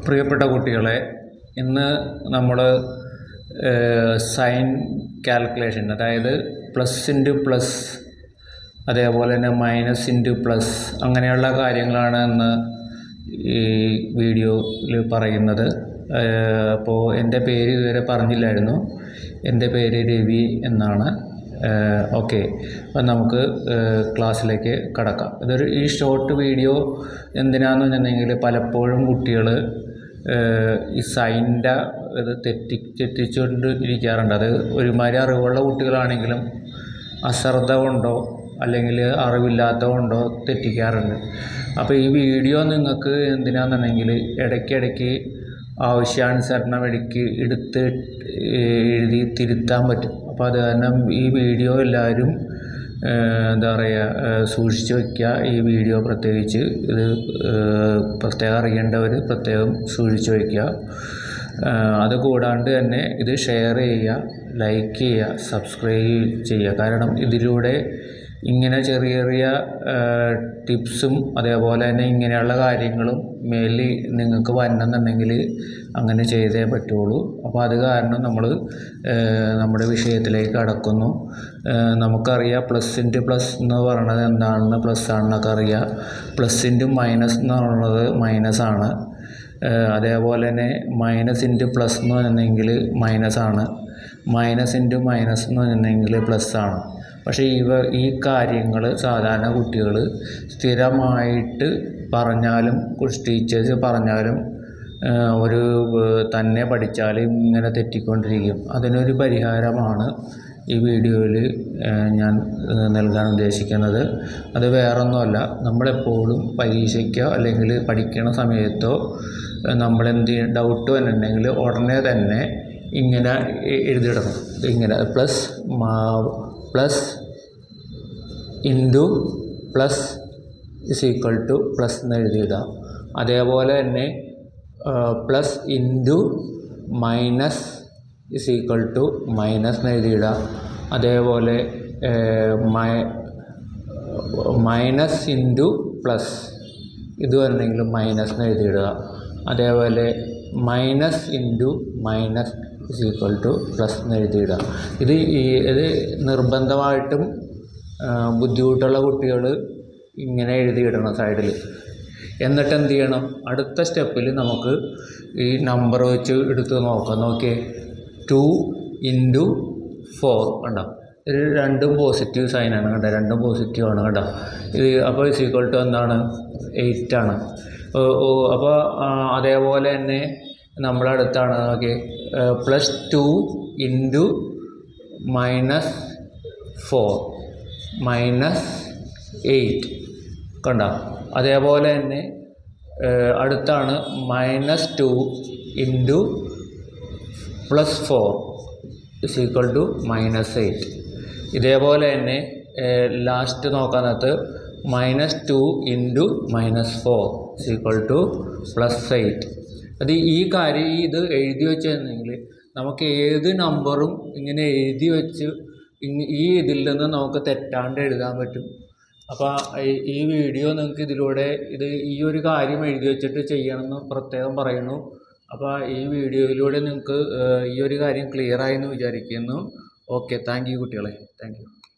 പ്രിയപ്പെട്ട കുട്ടികളെ, ഇന്ന് നമ്മൾ സൈൻ കാൽക്കുലേഷൻ, അതായത് പ്ലസ് ഇൻറ്റു പ്ലസ്, അതേപോലെ തന്നെ മൈനസ് ഇൻറ്റു പ്ലസ്, അങ്ങനെയുള്ള കാര്യങ്ങളാണ് ഇന്ന് ഈ വീഡിയോയിൽ പറയുന്നത്. അപ്പോൾ എൻ്റെ പേര് ഇതുവരെ പറഞ്ഞില്ലായിരുന്നു. എൻ്റെ പേര് രവി എന്നാണ്. ഓക്കെ, അപ്പം നമുക്ക് ക്ലാസ്സിലേക്ക് കടക്കാം. ഈ ഷോർട്ട് വീഡിയോ എന്തിനാണെന്ന് വെച്ചിട്ടുണ്ടെങ്കിൽ പലപ്പോഴും കുട്ടികൾ ഈ സൈൻ്റെ ഇത് തെറ്റിച്ചുകൊണ്ട് ഇരിക്കാറുണ്ട്. അത് ഒരുമാതിരി അറിവുള്ള കുട്ടികളാണെങ്കിലും അശ്രദ്ധ കൊണ്ടോ അല്ലെങ്കിൽ അറിവില്ലാത്ത കൊണ്ടോ തെറ്റിക്കാറുണ്ട്. അപ്പോൾ ഈ വീഡിയോ നിങ്ങൾക്ക് എന്തിനാണെന്നുണ്ടെങ്കിൽ ഇടയ്ക്കിടയ്ക്ക് ആവശ്യാനുസരണം എടുത്ത് എഴുതി തിരുത്താൻ പറ്റും. അപ്പോൾ അത് കാരണം ഈ വീഡിയോ എല്ലാവരും എന്താ പറയുക, സൂക്ഷിച്ച് വയ്ക്കുക. ഈ വീഡിയോ പ്രത്യേകിച്ച് ഇത് പ്രത്യേകം അറിയേണ്ടവർ പ്രത്യേകം സൂക്ഷിച്ച് വയ്ക്കുക. അത് കൂടാണ്ട് തന്നെ ഇത് ഷെയർ ചെയ്യുക, ലൈക്ക് ചെയ്യുക, സബ്സ്ക്രൈബ് ചെയ്യുക. കാരണം ഇതിലൂടെ ഇങ്ങനെ ചെറിയ ചെറിയ ടിപ്സും അതേപോലെ തന്നെ ഇങ്ങനെയുള്ള കാര്യങ്ങളും മേലിൽ നിങ്ങൾക്ക് വരണമെന്നുണ്ടെങ്കിൽ അങ്ങനെ ചെയ്തേ പറ്റുള്ളൂ. അപ്പോൾ അത് കാരണം നമ്മൾ നമ്മുടെ വിഷയത്തിലേക്ക് കടക്കുന്നു. നമുക്കറിയാം പ്ലസ് ഇൻറ്റു പ്ലസ് എന്ന് പറയുന്നത് എന്താണെന്ന്, പ്ലസ് ആണെന്നൊക്കെ അറിയാം. പ്ലസ് ഇൻറ്റു മൈനസ് എന്ന് പറയുന്നത് മൈനസ് ആണ്. അതേപോലെ തന്നെ മൈനസ് ഇൻറ്റു പ്ലസ് എന്ന് പറഞ്ഞെങ്കിൽ മൈനസ് ആണ്. മൈനസ് ഇൻറ്റു മൈനസ് എന്ന് പറഞ്ഞെങ്കിൽ പ്ലസ് ആണ്. പക്ഷേ ഈ കാര്യങ്ങൾ സാധാരണ കുട്ടികൾ സ്ഥിരമായിട്ട് പറഞ്ഞാലും ടീച്ചേഴ്സ് പറഞ്ഞാലും ഒരു തന്നെ പഠിച്ചാലും ഇങ്ങനെ തെറ്റിക്കൊണ്ടിരിക്കും. അതിനൊരു പരിഹാരമാണ് ഈ വീഡിയോയിൽ ഞാൻ നൽകാൻ ഉദ്ദേശിക്കുന്നത്. അത് വേറൊന്നുമല്ല, നമ്മളെപ്പോഴും പരീക്ഷയ്ക്കോ അല്ലെങ്കിൽ പഠിക്കണ സമയത്തോ നമ്മളെന്ത് ഡൗട്ട് വന്നിട്ടുണ്ടെങ്കിൽ ഉടനെ തന്നെ ഇങ്ങനെ എഴുതിയിടണം. ഇങ്ങനെ plus into plus is equal to plus എന്ന് എഴുതിയിടാം. അതേപോലെ തന്നെ plus into minus is equal to minus എന്ന് എഴുതിയിടാം. അതേപോലെ മൈനസ് ഇൻറ്റു പ്ലസ് ഇത് വരണമെങ്കിൽ മൈനസ് എന്ന് എഴുതിയിടുക. അതേപോലെ minus into minus is equal to plus എന്ന് എഴുതിയിടുക. ഇത് നിർബന്ധമായിട്ടും ബുദ്ധിമുട്ടുള്ള കുട്ടികൾ ഇങ്ങനെ എഴുതിയിടണം സൈഡിൽ. എന്നിട്ട് എന്ത് ചെയ്യണം, അടുത്ത സ്റ്റെപ്പിൽ നമുക്ക് ഈ നമ്പർ വെച്ച് എടുത്ത് നോക്കിയേ 2 ഇൻറ്റു 4 കണ്ടോ. ഇത് രണ്ടും പോസിറ്റീവ് സൈനാണ് കേട്ടോ, രണ്ടും പോസിറ്റീവാണ് കേട്ടോ. ഇത് അപ്പോൾ ഇസ് ഈക്വൽ ടു എന്താണ്, 8 ആണ്. അപ്പോൾ അതേപോലെ തന്നെ നമ്മളടുത്താണ് നോക്കി പ്ലസ് 2 ഇൻറ്റു മൈനസ് 4 മൈനസ് 8 കണ്ടോ. അതേപോലെ തന്നെ അടുത്താണ് -2 into plus 4 is equal to -8. ഇതേപോലെ തന്നെ ലാസ്റ്റ് നോക്കാനകത്ത് -2 ഇൻറ്റു -4 ഇസ് ഈക്വൽ ടു +8. അത് ഈ കാര്യം ഇത് എഴുതി വെച്ചിരുന്നെങ്കിൽ നമുക്ക് ഏത് നമ്പറും ഇങ്ങനെ എഴുതി വെച്ച് ഈ ഇതിൽ നിന്ന് നമുക്ക് തെറ്റാണ്ട് എഴുതാൻ പറ്റും. അപ്പോൾ ഈ വീഡിയോ നിങ്ങൾക്ക് ഇതിലൂടെ ഈ ഒരു കാര്യം എഴുതി വെച്ചിട്ട് ചെയ്യണമെന്ന് പ്രത്യേകം പറയുന്നു. അപ്പോൾ ഈ വീഡിയോയിലൂടെ നിങ്ങൾക്ക് ഈ ഒരു കാര്യം ക്ലിയറായി എന്ന് വിചാരിക്കുന്നു. ഓക്കെ, താങ്ക് യു കുട്ടികളെ, താങ്ക് യു.